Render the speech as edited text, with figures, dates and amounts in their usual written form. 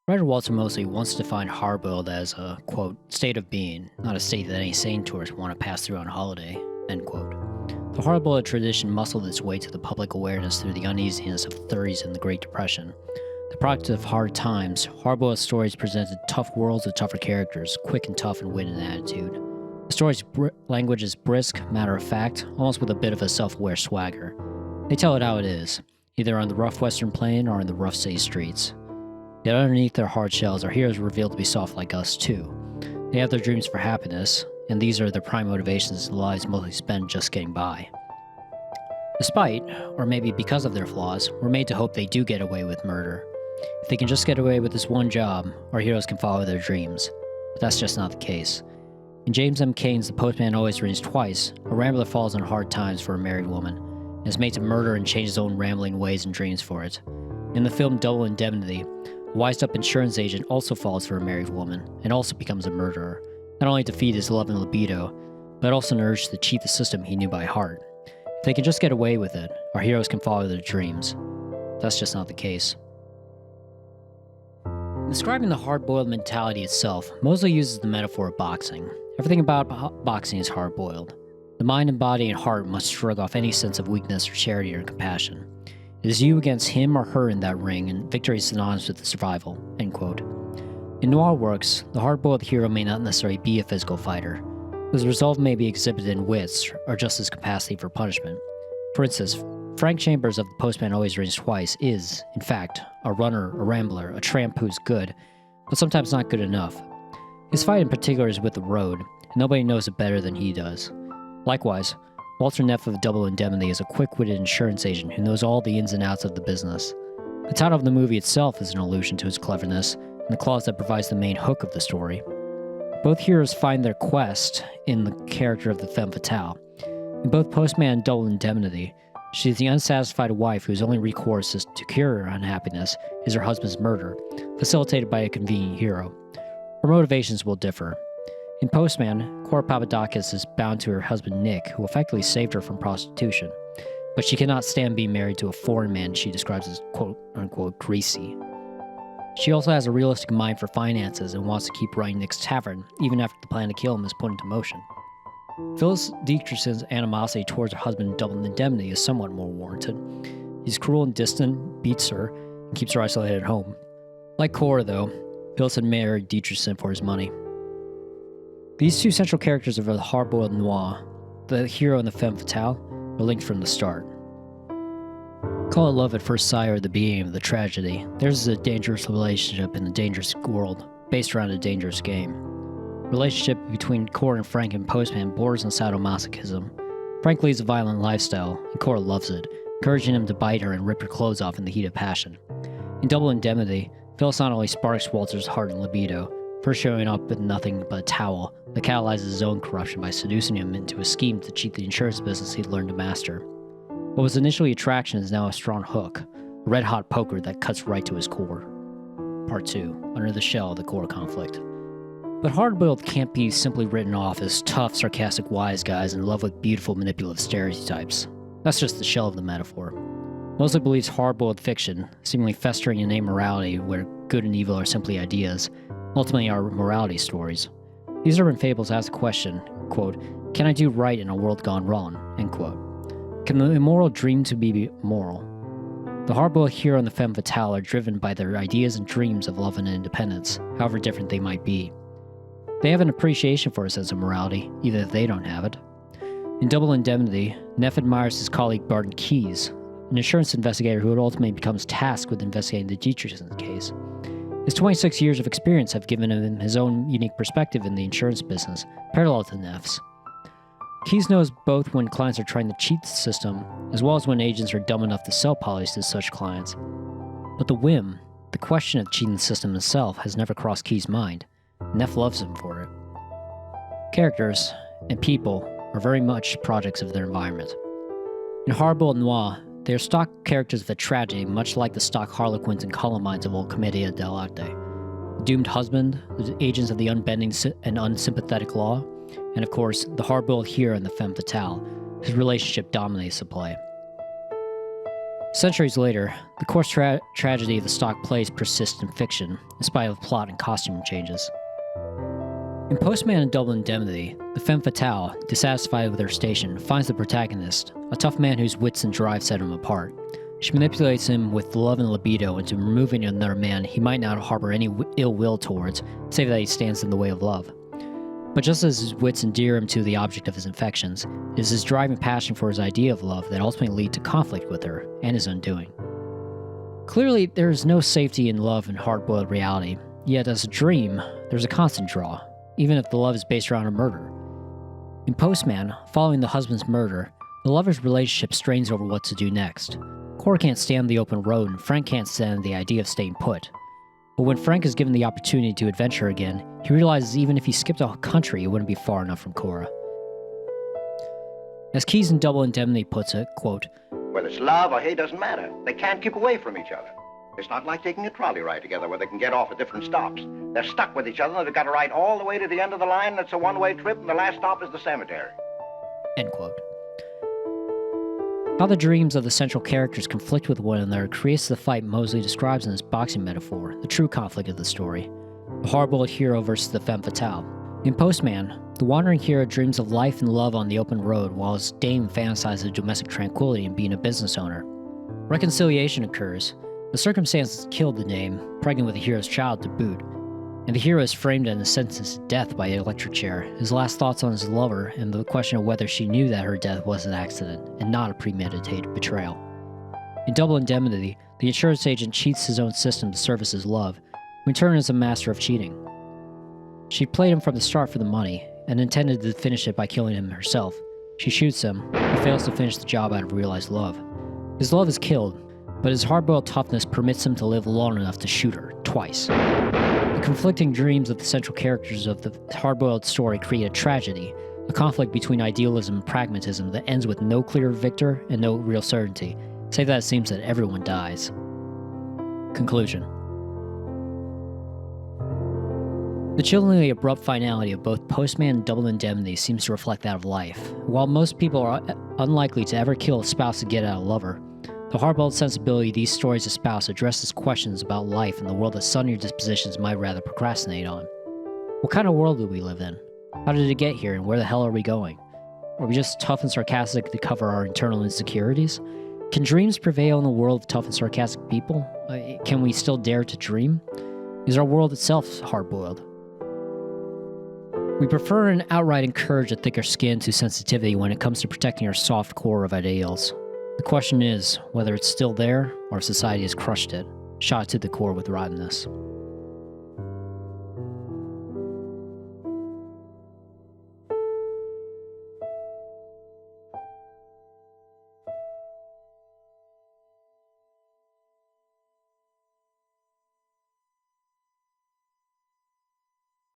Writer Walter Moseley once defined Hardboiled as a, quote, state of being, not a state that any sane tourist would want to pass through on holiday, end quote. The Hardboiled tradition muscled its way to the public awareness through the uneasiness of the 30s and the Great Depression. The product of hard times, Hardboiled stories presented tough worlds with tougher characters, quick and tough in wit and attitude. The story's language is brisk, matter-of-fact, almost with a bit of a self-aware swagger. They tell it how it is, either on the rough western plain or in the rough city streets. Yet underneath their hard shells, our heroes are revealed to be soft like us, too. They have their dreams for happiness, and these are their prime motivations in the lives mostly spent just getting by. Despite, or maybe because of their flaws, we're made to hope they do get away with murder. If they can just get away with this one job, our heroes can follow their dreams. But that's just not the case. In James M. Cain's The Postman Always Rings Twice, a rambler falls on hard times for a married woman, and is made to murder and change his own rambling ways and dreams for it. In the film Double Indemnity, a wised-up insurance agent also falls for a married woman, and also becomes a murderer, not only to feed his love and libido, but also in an urge to cheat the system he knew by heart. If they can just get away with it, our heroes can follow their dreams. That's just not the case. In describing the hard-boiled mentality itself, Moseley uses the metaphor of boxing. Everything about boxing is hard-boiled. The mind and body and heart must shrug off any sense of weakness or charity or compassion. It is you against him or her in that ring, and victory is synonymous with the survival, end quote. In Noir works, the hard-boiled hero may not necessarily be a physical fighter. His resolve may be exhibited in wits, or just his capacity for punishment. For instance, Frank Chambers of The Postman Always Rings Twice is, in fact, a runner, a rambler, a tramp who's good, but sometimes not good enough. His fight in particular is with the road, and nobody knows it better than he does. Likewise, Walter Neff of Double Indemnity is a quick-witted insurance agent who knows all the ins and outs of the business. The title of the movie itself is an allusion to his cleverness, and the clause that provides the main hook of the story. Both heroes find their quest in the character of the femme fatale. In both Postman and Double Indemnity, she is the unsatisfied wife whose only recourse is to cure her unhappiness is her husband's murder, facilitated by a convenient hero. Her motivations will differ. In Postman, Cora Papadakis is bound to her husband Nick, who effectively saved her from prostitution, but she cannot stand being married to a foreign man she describes as quote-unquote greasy. She also has a realistic mind for finances and wants to keep running Nick's tavern, even after the plan to kill him is put into motion. Phyllis Dietrichson's animosity towards her husband in Double Indemnity is somewhat more warranted. He's cruel and distant, beats her, and keeps her isolated at home. Like Cora, though, Phyllis had married Dietrichson for his money. These two central characters of the hard-boiled noir, the hero and the femme fatale, are linked from the start. Call it love at first sight or the beginning of the tragedy. Theirs is a dangerous relationship in a dangerous world, based around a dangerous game. The relationship between Cora and Frank and Postman borders on sadomasochism. Frank leads a violent lifestyle, and Cora loves it, encouraging him to bite her and rip her clothes off in the heat of passion. In Double Indemnity, Phyllis not only sparks Walter's heart and libido, first showing up with nothing but a towel that catalyzes his own corruption by seducing him into a scheme to cheat the insurance business he'd learned to master. What was initially attraction is now a strong hook, a red-hot poker that cuts right to his core. Part 2, Under the Shell of the Core Conflict. But Hardboiled can't be simply written off as tough, sarcastic wise guys in love with beautiful, manipulative stereotypes. That's just the shell of the metaphor. Moseley believes hard-boiled fiction, seemingly festering in amorality where good and evil are simply ideas, ultimately are morality stories. These urban fables ask the question, quote, can I do right in a world gone wrong, end quote. Can the immoral dream to be moral? The hard-boiled hero and the femme fatale are driven by their ideas and dreams of love and independence, however different they might be. They have an appreciation for a sense of morality, even if they don't have it. In Double Indemnity, Neff admires his colleague Barton Keyes, an insurance investigator who ultimately becomes tasked with investigating the Dietrichson case. His 26 years of experience have given him his own unique perspective in the insurance business, parallel to Neff's. Keyes knows both when clients are trying to cheat the system, as well as when agents are dumb enough to sell policies to such clients. But the whim, the question of cheating the system itself, has never crossed Keyes' mind. Neff loves him for it. Characters, and people, are very much projects of their environment. In Hardboiled Noir, they are stock characters of a tragedy, much like the stock harlequins and columbines of old Commedia dell'arte. The doomed husband, the agents of the unbending and unsympathetic law, and of course, the hard-boiled hero and the femme fatale, whose relationship dominates the play. Centuries later, the coarse tragedy of the stock plays persists in fiction, in spite of plot and costume changes. In Postman and Double Indemnity, the femme fatale, dissatisfied with her station, finds the protagonist, a tough man whose wits and drive set him apart. She manipulates him with love and libido into removing another man he might not harbor any ill will towards, save that he stands in the way of love. But just as his wits endear him to the object of his affections, it is his driving passion for his idea of love that ultimately leads to conflict with her and his undoing. Clearly, there is no safety in love and hard-boiled reality, yet as a dream, there's a constant draw, even if the love is based around a murder. In Postman, following the husband's murder, the lovers' relationship strains over what to do next. Cora can't stand the open road, and Frank can't stand the idea of staying put. But when Frank is given the opportunity to adventure again, he realizes even if he skipped a country, it wouldn't be far enough from Cora. As Keyes in Double Indemnity puts it, quote, "Whether it's love or hate doesn't matter. They can't keep away from each other. It's not like taking a trolley ride together where they can get off at different stops. They're stuck with each other and they've got to ride all the way to the end of the line. That's a one-way trip and the last stop is the cemetery." End quote. How the dreams of the central characters conflict with one another creates the fight Moseley describes in his boxing metaphor, the true conflict of the story. The hard-boiled hero versus the femme fatale. In Postman, the wandering hero dreams of life and love on the open road while his dame fantasizes of domestic tranquility and being a business owner. Reconciliation occurs. The circumstances killed the dame, pregnant with the hero's child to boot, and the hero is framed and sentenced to death by an electric chair, his last thoughts on his lover and the question of whether she knew that her death was an accident and not a premeditated betrayal. In Double Indemnity, the insurance agent cheats his own system to service his love, who in turn is a master of cheating. She played him from the start for the money, and intended to finish it by killing him herself. She shoots him, but fails to finish the job out of realized love. His love is killed, but his hard-boiled toughness permits him to live long enough to shoot her, twice. The conflicting dreams of the central characters of the hard-boiled story create a tragedy, a conflict between idealism and pragmatism that ends with no clear victor and no real certainty, save that it seems that everyone dies. Conclusion. The chillingly abrupt finality of both Postman and Double Indemnity seems to reflect that of life. While most people are unlikely to ever kill a spouse to get at a lover, the hard-boiled sensibility these stories espouse addresses questions about life in the world that sunnier dispositions might rather procrastinate on. What kind of world do we live in? How did it get here, and where the hell are we going? Are we just tough and sarcastic to cover our internal insecurities? Can dreams prevail in a world of tough and sarcastic people? Can we still dare to dream? Is our world itself hard-boiled? We prefer and outright encourage a thicker skin to sensitivity when it comes to protecting our soft core of ideals. The question is whether it's still there or if society has crushed it, shot it to the core with rottenness.